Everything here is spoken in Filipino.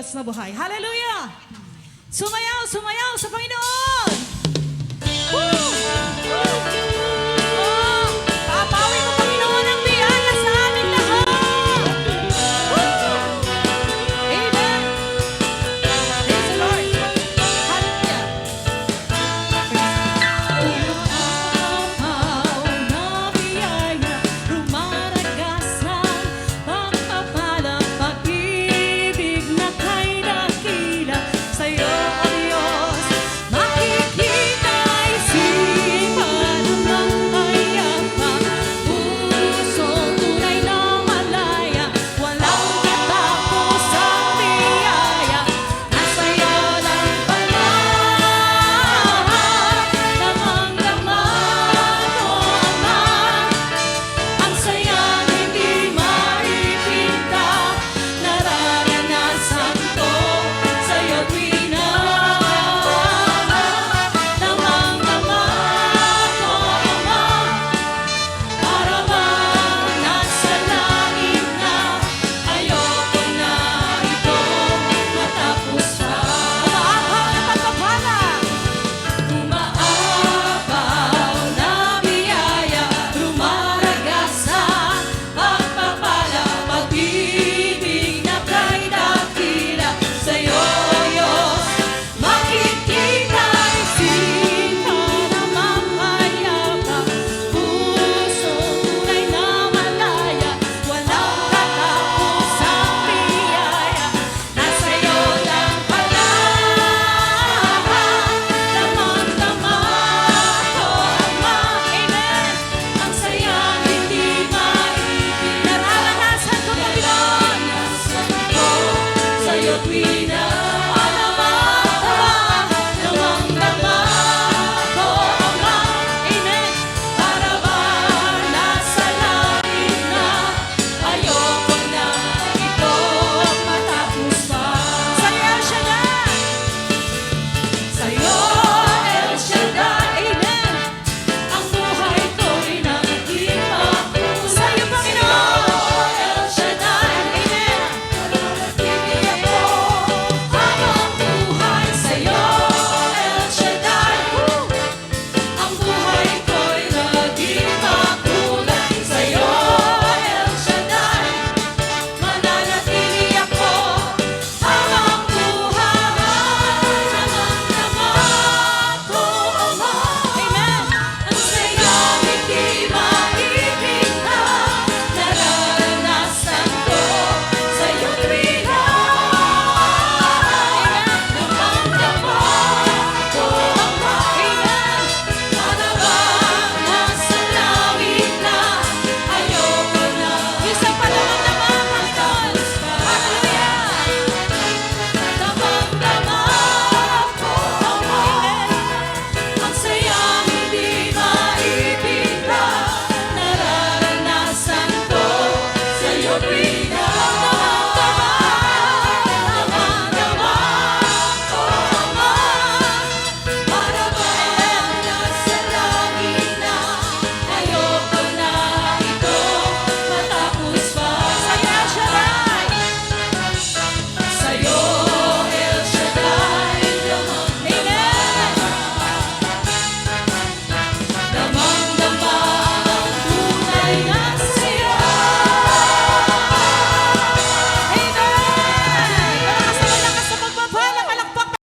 Diyos na buhay. Hallelujah! Sumayaw, sumayaw sa Panginoon! Woo! Woo! Oh, papawi ko, Panginoon, ang biyaya sa aming lahat! Woo! Amen! Praise the Lord! Hallelujah! Umapaw na biyaya, rumaragasan, pagpapalang pag-ibig na kay dakila sa'yo, O Diyos. Makikita ay sipan ng payapa, pusong tunay na malaya, walang katapusang biyaya, nasa'yo lang pala. Damang-dama ko, Ama, ang sayang hindi maipinta, nararanasan ko sa'yo tuwina. Damang-dama ko, Ama, para bang nasa langit na, ayoko na itong matapos pa. Umaapaw na biyaya, rumaragasan, pagpapala, pag-ibig na kay dakila sa'yo, O Diyos. Makikita ay sinta na mapayapa, pusong tunay na malaya, walang katapusang biyaya, nasa'yo lang pala. Damang-dama ko, Ama, Amen, ang sayang hindi maipin, nararanasan ko, Panginoon, sa'yo tuwina.